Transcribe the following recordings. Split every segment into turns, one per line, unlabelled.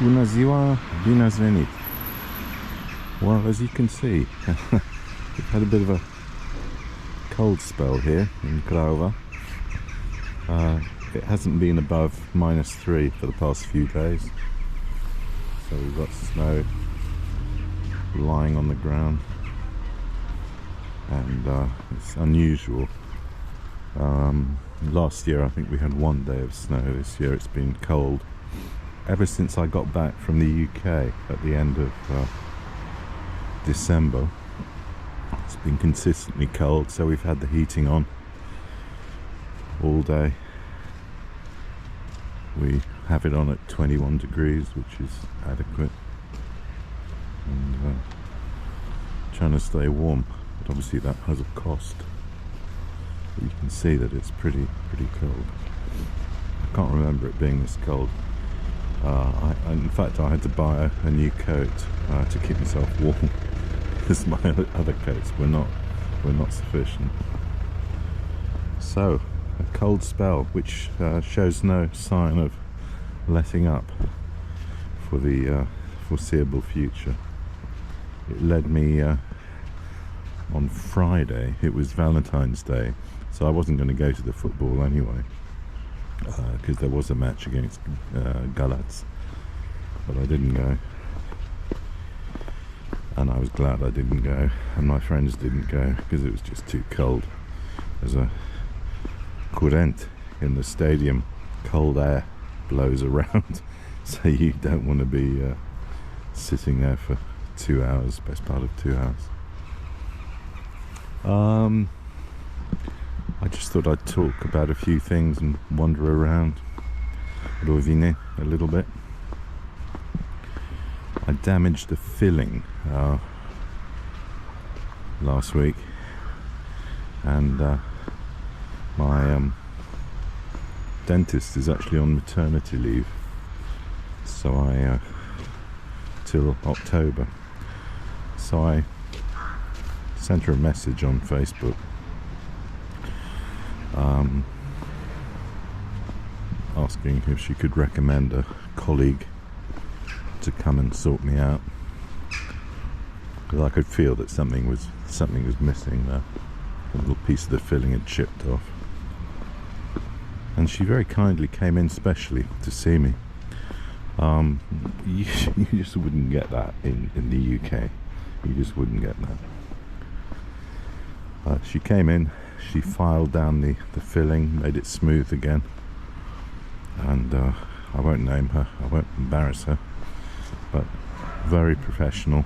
Bună ziua, bine ați venit. Well, as you can see, we've had a bit of a cold spell here in Craiova. It hasn't been above -3 for the past few days, so we've got snow lying on the ground, and it's unusual. Last year I think we had 1 day of snow. This year it's been cold ever since I got back from the UK at the end of December. It's been consistently cold, so we've had the heating on all day. We have it on at 21 degrees, which is adequate, and trying to stay warm, but obviously that has a cost. But you can see that it's pretty cold. I can't remember it being this cold. In fact, I had to buy a new coat to keep myself warm because my other coats were not sufficient. So, a cold spell which shows no sign of letting up for the foreseeable future. It led me on Friday. It was Valentine's Day, so I wasn't going to go to the football anyway, because there was a match against Galats, but I didn't go, and I was glad I didn't go, and my friends didn't go because it was just too cold. There's a current in the stadium, cold air blows around, so you don't want to be sitting there for 2 hours, best part of 2 hours. I just thought I'd talk about a few things and wander around Rovine a little bit. I damaged the filling last week, and my dentist is actually on maternity leave, so I till October. So I sent her a message on Facebook, asking if she could recommend a colleague to come and sort me out, because I could feel that something was missing there. A little piece of the filling had chipped off, and she very kindly came in specially to see me. You just wouldn't get that in the UK. You just wouldn't get that. She came in, she filed down the filling, made it smooth again, and I won't name her, I won't embarrass her, but very professional.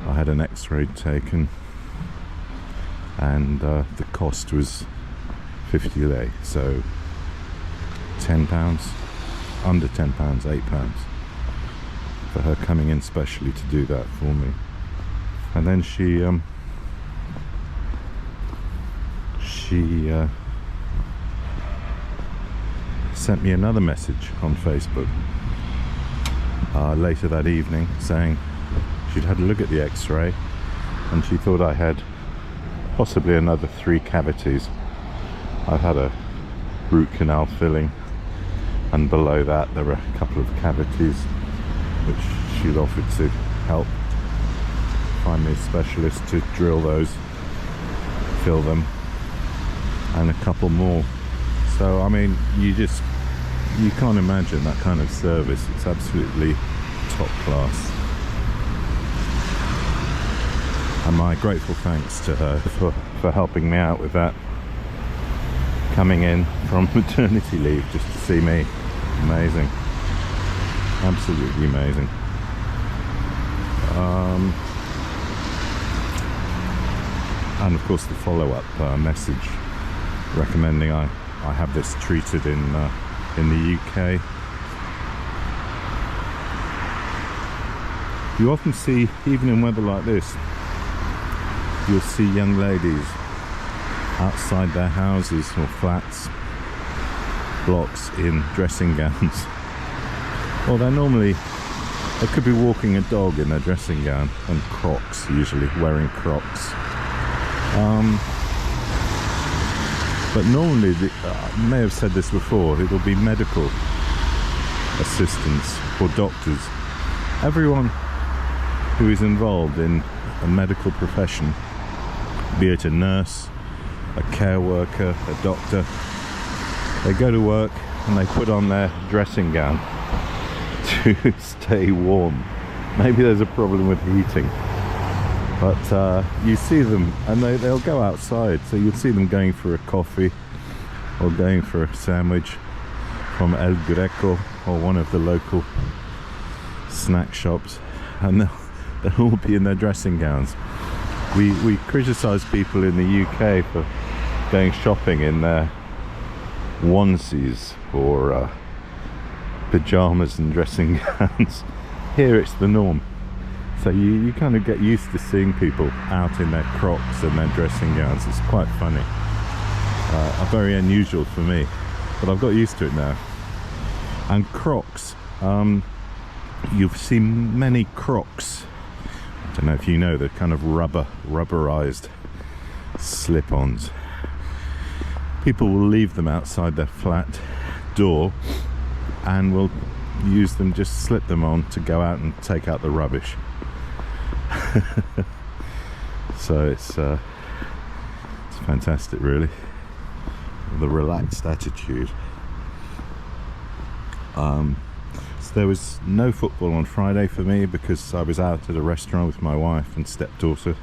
I had an x-ray taken, and the cost was 50 lei, so £10, under £10, £8 for her coming in specially to do that for me. And then she sent me another message on Facebook later that evening, saying she'd had a look at the x-ray and she thought I had possibly another 3 cavities. I've had a root canal filling, and below that there were a couple of cavities which she'd offered to help find me a specialist to drill those, fill them, and a couple more. So I mean, you can't imagine that kind of service. It's absolutely top class, and my grateful thanks to her for helping me out with that, coming in from maternity leave just to see me. Amazing, absolutely amazing. And of course the follow-up message recommending I have this treated in the UK. You often see, even in weather like this, you'll see young ladies outside their houses or flats, blocks, in dressing gowns. Well, they could be walking a dog in their dressing gown and Crocs, usually wearing Crocs. But normally, I may have said this before, it'll be medical assistants or doctors. Everyone who is involved in a medical profession, be it a nurse, a care worker, a doctor, they go to work and they put on their dressing gown to stay warm. Maybe there's a problem with heating, but you see them and they'll go outside, so you'll see them going for a coffee or going for a sandwich from El Greco or one of the local snack shops, and they'll all be in their dressing gowns. We criticise people in the UK for going shopping in their onesies or pyjamas and dressing gowns. Here it's the norm, so you kind of get used to seeing people out in their Crocs and their dressing gowns. It's quite funny, very unusual for me, but I've got used to it now. And Crocs, you've seen many Crocs, I don't know if you know, they're kind of rubberized slip-ons. People will leave them outside their flat door and will use them, just slip them on to go out and take out the rubbish. So it's fantastic, really, the relaxed attitude. So there was no football on Friday for me because I was out at a restaurant with my wife and stepdaughter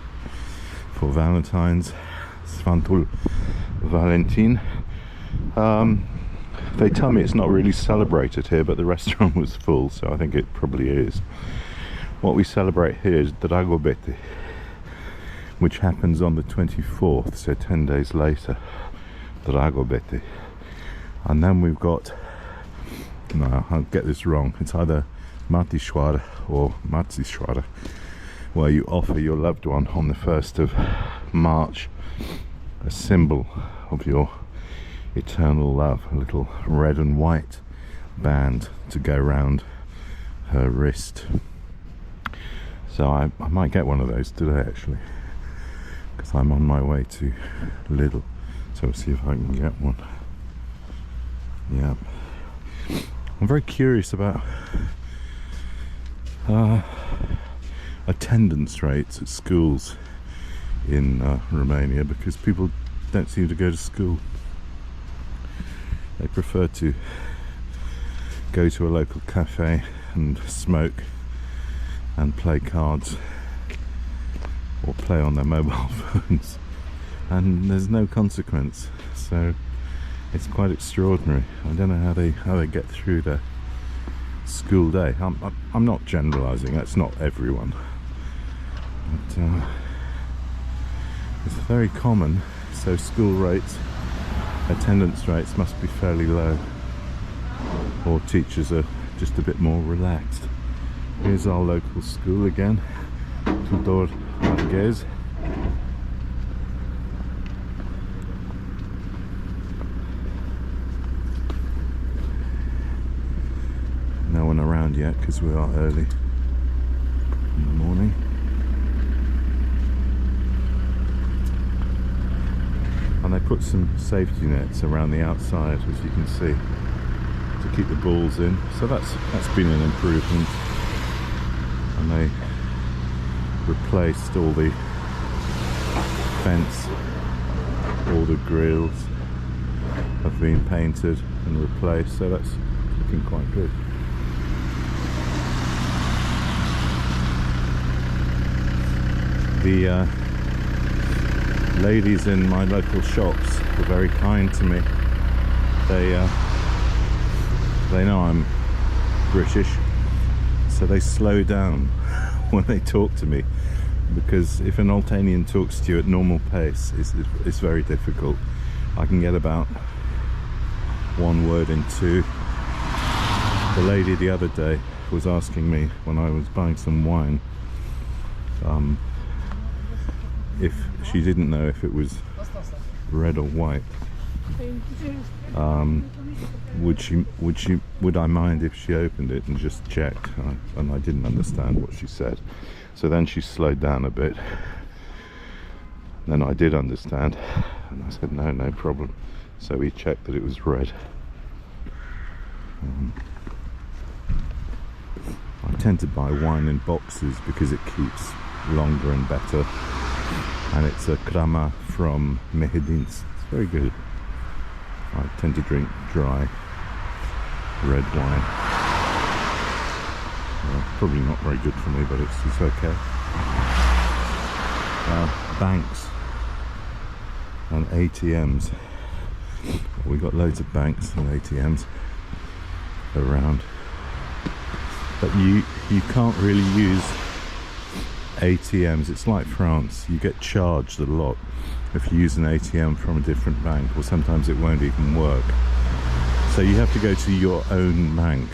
for Valentine's, Sfantul Valentin. They tell me it's not really celebrated here, but the restaurant was full, so I think it probably is. What we celebrate here is Dragobete, which happens on the 24th, so 10 days later. Dragobete. And then we've got, no, I'll get this wrong, it's either Matișoară or Mațișoară, where you offer your loved one on the 1st of March a symbol of your eternal love, a little red and white band to go round her wrist. So I might get one of those today, actually, because I'm on my way to Lidl, so we'll see if I can get one. Yeah, I'm very curious about attendance rates at schools in Romania, because people don't seem to go to school. They prefer to go to a local cafe and smoke and play cards or play on their mobile phones, and there's no consequence. So it's quite extraordinary. I don't know how they get through their school day. I'm not generalizing, that's not everyone, but it's very common. So school rates, attendance rates must be fairly low, or teachers are just a bit more relaxed. Here's our local school again, Tudor Marquez. No one around yet because we are early in the morning. And they put some safety nets around the outside, as you can see, to keep the balls in. So that's been an improvement. And they replaced all the fence, all the grills have been painted and replaced, so that's looking quite good. The ladies in my local shops were very kind to me. They know I'm British, so they slow down when they talk to me, because if an Altanian talks to you at normal pace, it's very difficult. I can get about one word in two. The lady the other day was asking me, when I was buying some wine, if she didn't know if it was red or white. Would I mind if she opened it and just checked? And I didn't understand what she said. So then she slowed down a bit. Then I did understand, and I said no problem. So we checked that it was red. I tend to buy wine in boxes because it keeps longer and better, and it's a crama from Mehedinsk. It's very good. I tend to drink dry red wine. Probably not very good for me, but it's okay. Banks and ATMs. We got loads of banks and ATMs around, but you can't really use ATMs. It's like France. You get charged a lot if you use an ATM from a different bank, or sometimes it won't even work. So you have to go to your own bank.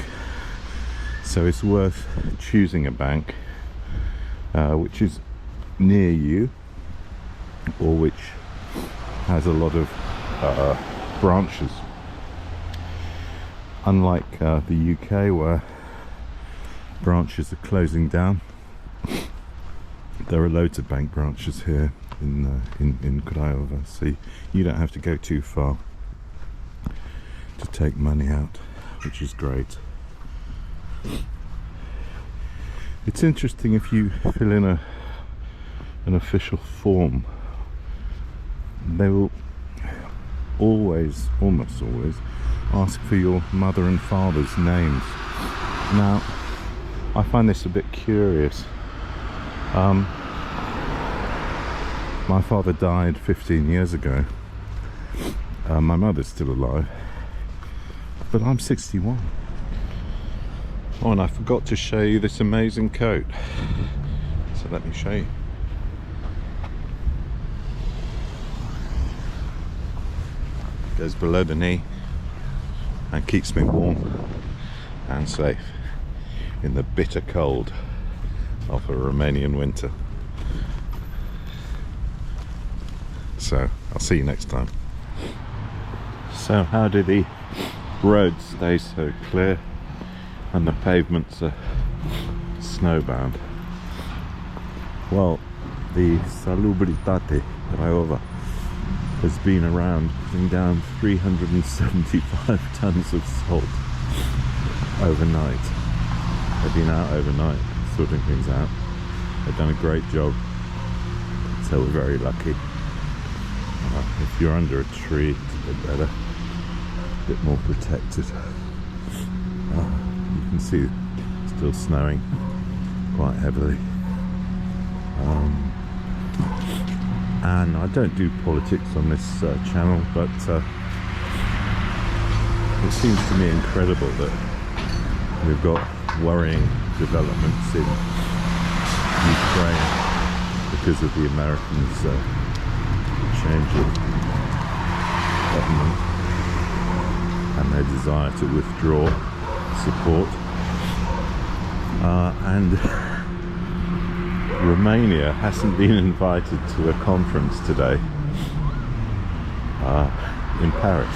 So it's worth choosing a bank which is near you, or which has a lot of branches. Unlike the UK, where branches are closing down, there are loads of bank branches here in Craiova, so you don't have to go too far to take money out, which is great. It's interesting, if you fill in an official form, they will almost always ask for your mother and father's names. Now, I find this a bit curious. My father died 15 years ago. My mother's still alive, but I'm 61. Oh, and I forgot to show you this amazing coat, so let me show you. Goes below the knee and keeps me warm and safe in the bitter cold of a Romanian winter. So I'll see you next time. So how do the roads stay so clear and the pavements are snowbound? Well, the Salubritate Craiova has been around putting down 375 tons of salt overnight. They've been out overnight sorting things out. They've done a great job, so we're very lucky. If you're under a tree, it's a bit better, a bit more protected. You can see it's still snowing quite heavily. And I don't do politics on this channel, but it seems to me incredible that we've got worrying developments in Ukraine because of the Americans' change of government and their desire to withdraw support. And Romania hasn't been invited to a conference today in Paris,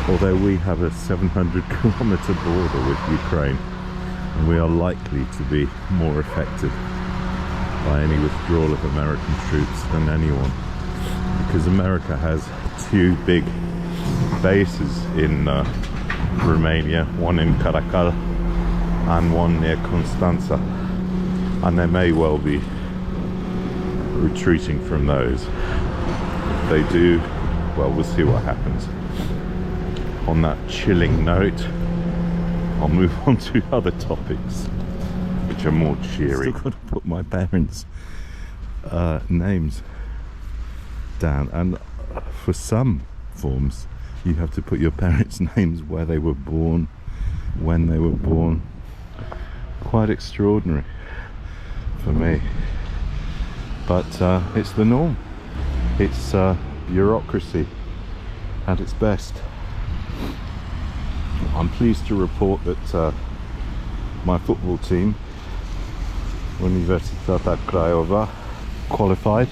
although we have a 700-kilometer border with Ukraine, and we are likely to be more affected by any withdrawal of American troops than anyone, because America has two big bases in Romania, one in Caracal and one near Constanța, and they may well be retreating from those. If they do, well, we'll see what happens. On that chilling note, I'll move on to other topics which are more cheery. I've still got to put my parents' names down, and for some forms you have to put your parents' names where they were born, when they were born. Quite extraordinary for me, but it's the norm. It's bureaucracy at its best. I'm pleased to report that my football team, Universitatea Craiova, qualified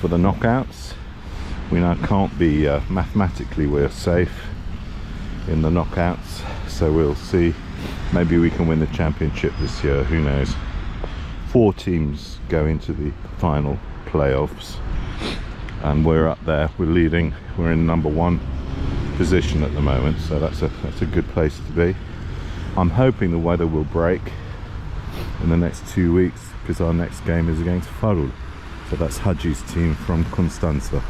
for the knockouts. We now can't be mathematically, we're safe in the knockouts, so we'll see. Maybe we can win the championship this year, who knows. 4 teams go into the final playoffs, and we're up there, we're leading, we're in number 1 position at the moment, so that's a good place to be. I'm hoping the weather will break in the next 2 weeks, because our next game is against Farul. So that's Haji's team from Constanța.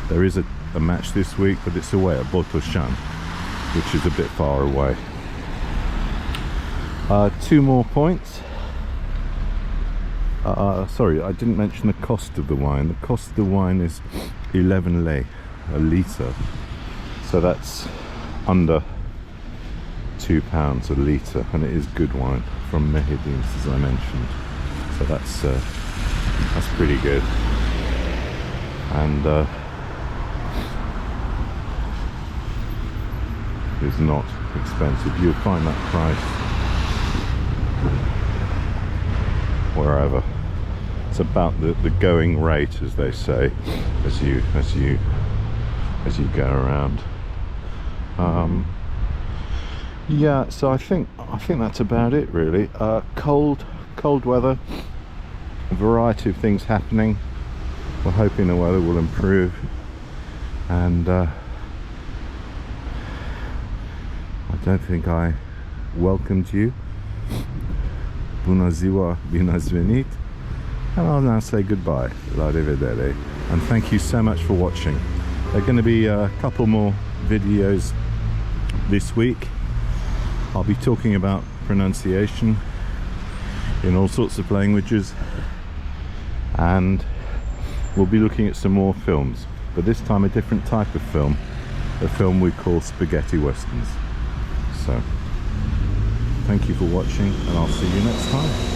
There is a match this week, but it's away at Botoșani, which is a bit far away. 2 more points. Sorry, I didn't mention the cost of the wine. The cost of the wine is 11 lei a litre, so that's under £2 a litre, and it is good wine from Mehedin's, as I mentioned. So that's pretty good, and is not expensive. You'll find that price wherever. It's about the going rate, as they say, as you go around. Yeah, so I think that's about it, really. Cold weather, a variety of things happening. We're hoping the weather will improve, and I don't think I welcomed you. Bună ziua, bine ați venit. And I'll now say goodbye, la rivedere, and thank you so much for watching. There are going to be a couple more videos this week. I'll be talking about pronunciation in all sorts of languages, and we'll be looking at some more films, but this time a different type of film, a film we call spaghetti westerns. So thank you for watching, and I'll see you next time.